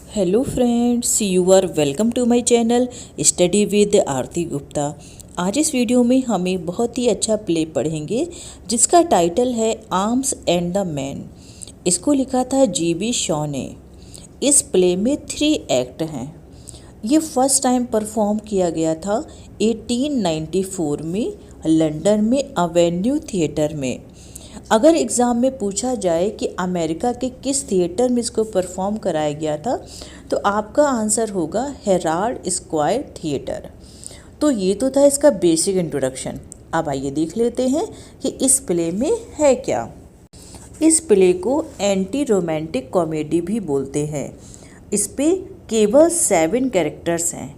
Hello friends, you are welcome to my channel study with Aarti Gupta. आज इस video में हमें बहुत ही अच्छा प्ले पढ़ेंगे जिसका टाइटल है आर्म्स एंड द मैन। इसको लिखा था जीबी शॉ ने। इस प्ले में 3 एक्ट हैं। ये फर्स्ट टाइम परफॉर्म किया गया था 1894 में लंदन में एवेन्यू थिएटर में। अगर एग्ज़ाम में पूछा जाए कि अमेरिका के किस थिएटर में इसको परफॉर्म कराया गया था तो आपका आंसर होगा हेराल्ड स्क्वायर थिएटर। तो ये तो था इसका बेसिक इंट्रोडक्शन। अब आइए देख लेते हैं कि इस प्ले में है क्या। इस प्ले को एंटी रोमांटिक कॉमेडी भी बोलते हैं। इस पे केवल 7 कैरेक्टर्स हैं।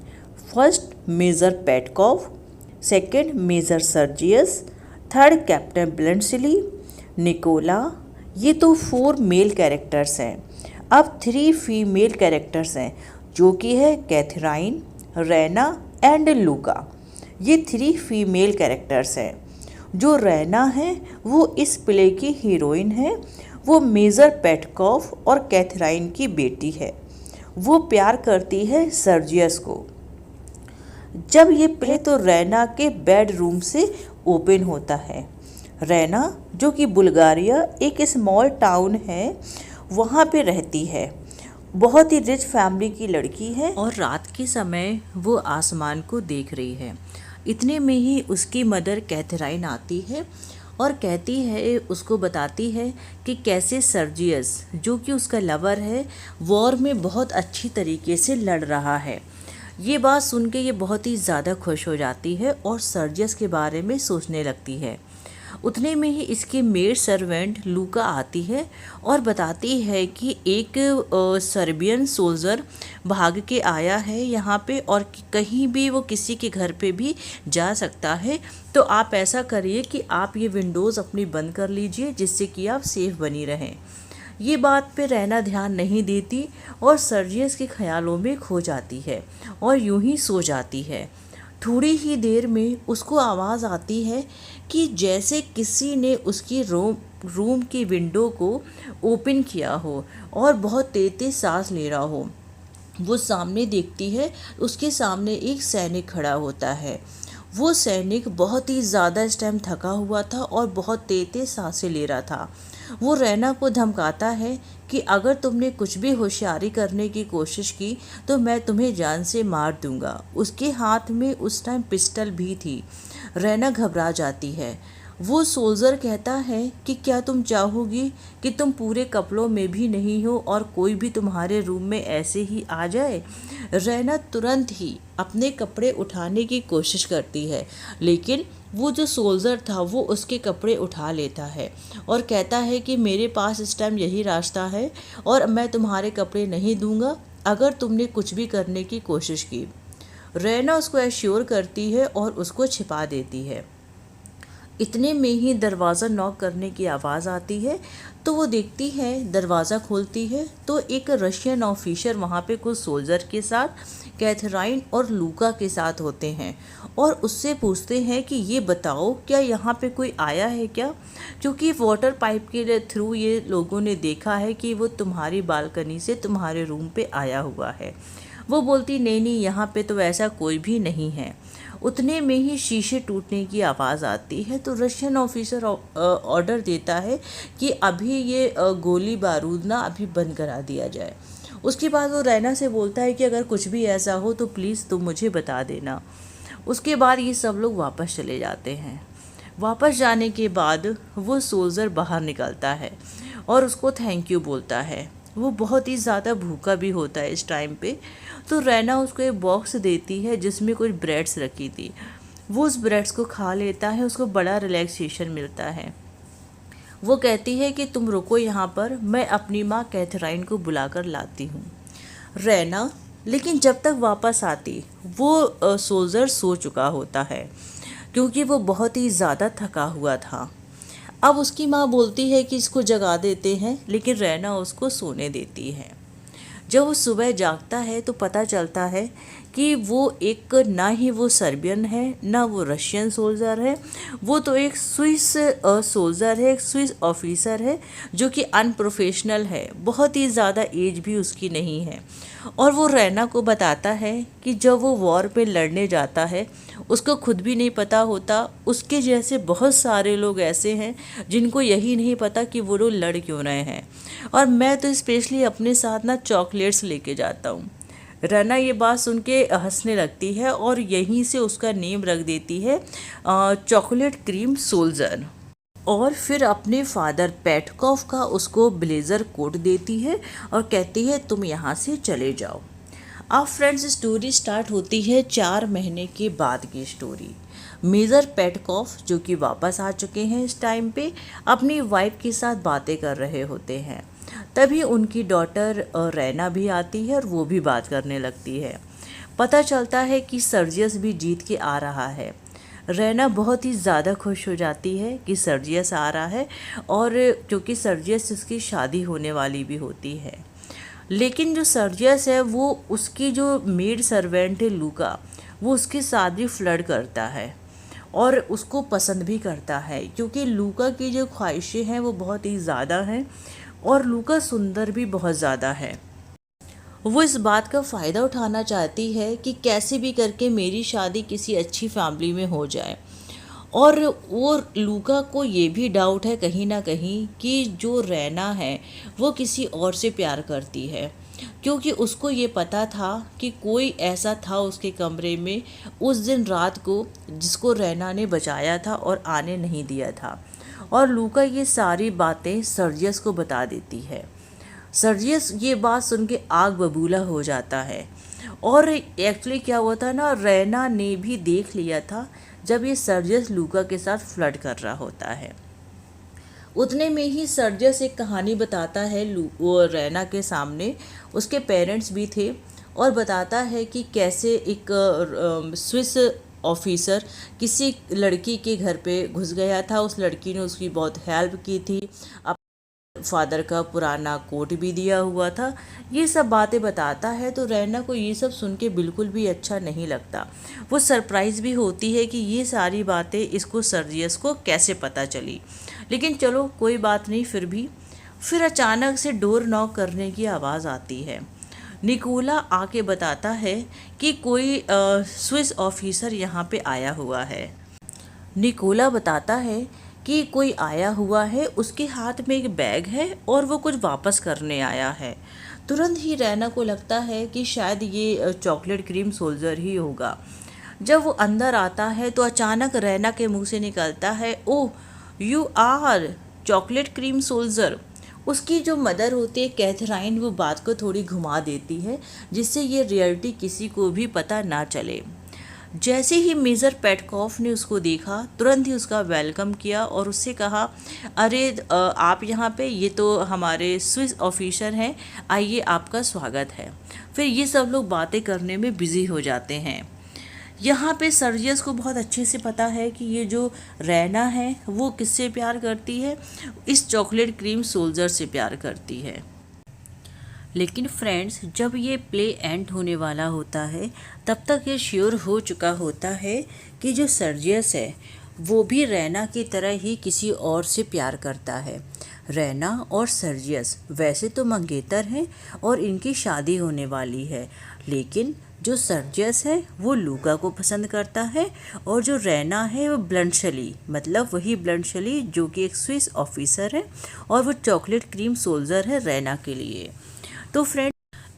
First major Petkoff, second major Sergius, third captain Bluntschli, Nicola. ये तो 4 मेल कैरेक्टर्स हैं। अब 3 फीमेल कैरेक्टर्स हैं जो कि है कैथराइन, रैना एंड लूका। ये 3 फीमेल कैरेक्टर्स हैं। जो रैना है वो इस प्ले की हीरोइन है। वो मेजर पेटकॉफ और कैथराइन की बेटी है। वो प्यार करती है सर्जियस को। जब ये प्ले तो रैना के बेडरूम से ओपन होता है। रैना जो कि बुल्गारिया एक स्मॉल टाउन है वहाँ पे रहती है। बहुत ही रिच फैमिली की लड़की है और रात के समय वो आसमान को देख रही है। इतने में ही उसकी मदर कैथराइन आती है और कहती है, उसको बताती है कि कैसे सर्जियस जो कि उसका लवर है वॉर में बहुत अच्छी तरीके से लड़ रहा है। ये बात सुन के ये बहुत ही ज़्यादा खुश हो जाती है और सर्जियस के बारे में सोचने लगती है। उतने में ही इसकी मेड सर्वेंट लूका आती है और बताती है कि एक सर्बियन सोल्जर भाग के आया है यहाँ पे और कहीं भी वो किसी के घर पे भी जा सकता है। तो आप ऐसा करिए कि आप ये विंडोज़ अपनी बंद कर लीजिए जिससे कि आप सेफ बनी रहें। ये बात पे रहना ध्यान नहीं देती और सर्जियस के ख्यालों में खो जाती है और यूं ही सो जाती है। थोड़ी ही देर में उसको आवाज़ आती है कि जैसे किसी ने उसकी रूम की विंडो को ओपन किया हो और बहुत तेज तेज सांस ले रहा हो। वो सामने देखती है, उसके सामने एक सैनिक खड़ा होता है। वो सैनिक बहुत ही ज़्यादा इस टाइम थका हुआ था और बहुत तेज तेज सांसें ले रहा था। वो रैना को धमकाता है कि अगर तुमने कुछ भी होशियारी करने की कोशिश की तो मैं तुम्हें जान से मार दूंगा। उसके हाथ में उस टाइम पिस्टल भी थी। रैना घबरा जाती है। वो सोल्जर कहता है कि क्या तुम चाहोगी कि तुम पूरे कपड़ों में भी नहीं हो और कोई भी तुम्हारे रूम में ऐसे ही आ जाए। रैना तुरंत ही अपने कपड़े उठाने की कोशिश करती है लेकिन वो जो सोल्जर था वो उसके कपड़े उठा लेता है और कहता है कि मेरे पास इस टाइम यही रास्ता है और मैं तुम्हारे कपड़े नहीं दूंगा अगर तुमने कुछ भी करने की कोशिश की। रैना उसको एश्योर करती है और उसको छिपा देती है। इतने में ही दरवाज़ा नॉक करने की आवाज़ आती है तो वो देखती है, दरवाज़ा खोलती है तो एक रशियन ऑफिसर वहाँ पे कुछ सोल्जर के साथ कैथराइन और लूका के साथ होते हैं और उससे पूछते हैं कि ये बताओ क्या यहाँ पे कोई आया है क्या, क्योंकि वाटर पाइप के थ्रू ये लोगों ने देखा है कि वो तुम्हारी बालकनी से तुम्हारे रूम पे आया हुआ है। वो बोलती नहीं नहीं, यहाँ पे तो ऐसा कोई भी नहीं है। उतने में ही शीशे टूटने की आवाज़ आती है तो रशियन ऑफिसर ऑर्डर देता है कि अभी ये गोली बारूद ना अभी बंद करा दिया जाए। उसके बाद वो रैना से बोलता है कि अगर कुछ भी ऐसा हो तो प्लीज़ तुम मुझे बता देना। उसके बाद ये सब लोग वापस चले जाते हैं। वापस जाने के बाद वो सोल्जर बाहर निकलता है और उसको थैंक यू बोलता है। वो बहुत ही ज़्यादा भूखा भी होता है इस टाइम पे। तो रैना उसको एक बॉक्स देती है जिसमें कुछ ब्रेड्स रखी थी। वो उस ब्रेड्स को खा लेता है, उसको बड़ा रिलैक्सेशन मिलता है। वो कहती है कि तुम रुको यहाँ पर, मैं अपनी माँ कैथराइन को बुलाकर लाती हूँ। रैना लेकिन जब तक वापस आती वो सोल्जर सो चुका होता है क्योंकि वो बहुत ही ज़्यादा थका हुआ था। अब उसकी माँ बोलती है कि इसको जगा देते हैं लेकिन रैना उसको सोने देती है। जब वो सुबह जागता है तो पता चलता है कि वो एक ना ही वो सर्बियन है ना वो रशियन सोल्जर है, वो तो एक स्विस सोल्जर है, एक स्विस ऑफिसर है जो कि अनप्रोफेशनल है, बहुत ही ज़्यादा एज भी उसकी नहीं है। और वो रैना को बताता है कि जब वो वॉर पे लड़ने जाता है उसको खुद भी नहीं पता होता, उसके जैसे बहुत सारे लोग ऐसे हैं जिनको यही नहीं पता कि वो लोग लड़ क्यों रहे हैं, और मैं तो स्पेशली अपने साथ ना चॉकलेट्स लेके जाता हूँ। रना ये बात सुन के हंसने लगती है और यहीं से उसका नेम रख देती है चॉकलेट क्रीम सोल्जर। और फिर अपने फादर पेटकॉफ का उसको ब्लेज़र कोट देती है और कहती है तुम यहाँ से चले जाओ। अब फ्रेंड्स स्टोरी स्टार्ट होती है 4 महीने के बाद की स्टोरी। मेजर पेटकॉफ जो कि वापस आ चुके हैं इस टाइम पे, अपनी वाइफ के साथ बातें कर रहे होते हैं। तभी उनकी डॉटर रैना भी आती है और वो भी बात करने लगती है। पता चलता है कि सर्जियस भी जीत के आ रहा है। रैना बहुत ही ज़्यादा खुश हो जाती है कि सर्जियस आ रहा है, और क्योंकि सर्जियस उसकी शादी होने वाली भी होती है। लेकिन जो सर्जियस है वो उसकी जो मेड सर्वेंट है लूका, वो उसके साथ भी फ्लर्ट करता है और उसको पसंद भी करता है, क्योंकि लूका की जो ख्वाहिशें हैं वो बहुत ही ज़्यादा हैं और लूका सुंदर भी बहुत ज़्यादा है। वो इस बात का फ़ायदा उठाना चाहती है कि कैसे भी करके मेरी शादी किसी अच्छी फैमिली में हो जाए। और वो लूका को ये भी डाउट है कहीं ना कहीं कि जो रैना है वो किसी और से प्यार करती है, क्योंकि उसको ये पता था कि कोई ऐसा था उसके कमरे में उस दिन रात को जिसको रैना ने बचाया था और आने नहीं दिया था। और लूका ये सारी बातें सर्जियस को बता देती है। सर्जियस ये बात सुन के आग बबूला हो जाता है। और एक्चुअली क्या हुआ था ना, रैना ने भी देख लिया था जब ये सर्जियस लूका के साथ फ्लर्ट कर रहा होता है। उतने में ही सर्जियस एक कहानी बताता है वो रैना के सामने, उसके पेरेंट्स भी थे, और बताता है कि कैसे एक स्विस ऑफिसर किसी लड़की के घर पे घुस गया था, उस लड़की ने उसकी बहुत हेल्प की थी, फादर का पुराना कोट भी दिया हुआ था। ये सब बातें बताता है तो रैना को ये सब सुन के बिल्कुल भी अच्छा नहीं लगता। वो सरप्राइज़ भी होती है कि ये सारी बातें इसको सर्जियस को कैसे पता चली। लेकिन चलो कोई बात नहीं। फिर अचानक से डोर नॉक करने की आवाज़ आती है। निकोला आके बताता है कि कोई स्विस ऑफिसर यहाँ पे आया हुआ है। निकोला बताता है कि कोई आया हुआ है, उसके हाथ में एक बैग है और वो कुछ वापस करने आया है। तुरंत ही रैना को लगता है कि शायद ये चॉकलेट क्रीम सोल्जर ही होगा। जब वो अंदर आता है तो अचानक रैना के मुंह से निकलता है, oh you are chocolate cream soldier. उसकी जो मदर होती है कैथराइन, वो बात को थोड़ी घुमा देती है जिससे ये रियलिटी किसी को भी पता ना चले। जैसे ही मेजर पेटकॉफ ने उसको देखा तुरंत ही उसका वेलकम किया और उससे कहा, अरे आप यहाँ पे, ये तो हमारे स्विस ऑफिसर हैं, आइए आपका स्वागत है। फिर ये सब लोग बातें करने में बिज़ी हो जाते हैं। यहाँ पे सर्जियस को बहुत अच्छे से पता है कि ये जो रैना है वो किससे प्यार करती है, इस चॉकलेट क्रीम सोल्जर से प्यार करती है। लेकिन फ्रेंड्स जब ये प्ले एंड होने वाला होता है तब तक ये श्योर हो चुका होता है कि जो सर्जियस है वो भी रैना की तरह ही किसी और से प्यार करता है। रैना और सर्जियस वैसे तो मंगेतर हैं और इनकी शादी होने वाली है, लेकिन जो सर्जियस है वो लूका को पसंद करता है और जो रैना है वो ब्लंशली, मतलब वही ब्लंशली जो कि एक स्विस ऑफिसर है और वो चॉकलेट क्रीम सोल्जर है रैना के लिए। तो फ्रेंड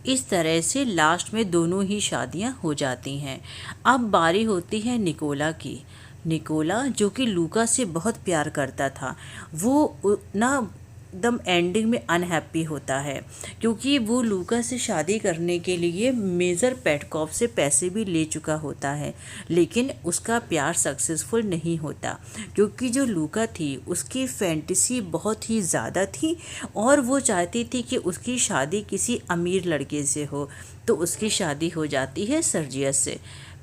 इस तरह से लास्ट में दोनों ही शादियां हो जाती हैं। अब बारी होती है निकोला की। निकोला जो कि लूका से बहुत प्यार करता था, वो ना एकदम एंडिंग में अनहैप्पी होता है, क्योंकि वो लूका से शादी करने के लिए मेजर पेटकॉफ से पैसे भी ले चुका होता है, लेकिन उसका प्यार सक्सेसफुल नहीं होता, क्योंकि जो लूका थी उसकी फैंटेसी बहुत ही ज़्यादा थी और वो चाहती थी कि उसकी शादी किसी अमीर लड़के से हो। तो उसकी शादी हो जाती है सर्जियस से।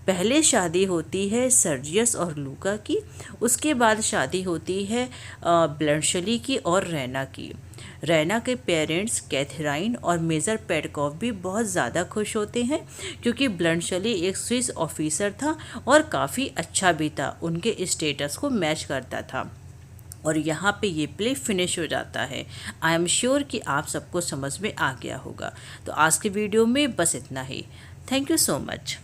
पहले शादी होती है सर्जियस और लूका की, उसके बाद शादी होती है ब्लंशली की और रैना की। रैना के पेरेंट्स कैथराइन और मेजर पेडकॉफ भी बहुत ज़्यादा खुश होते हैं क्योंकि ब्लंशली एक स्विस ऑफिसर था और काफ़ी अच्छा भी था, उनके स्टेटस को मैच करता था। और यहाँ पे ये प्ले फिनिश हो जाता है। आई एम श्योर कि आप सबको समझ में आ गया होगा। तो आज के वीडियो में बस इतना ही। Thank you so much.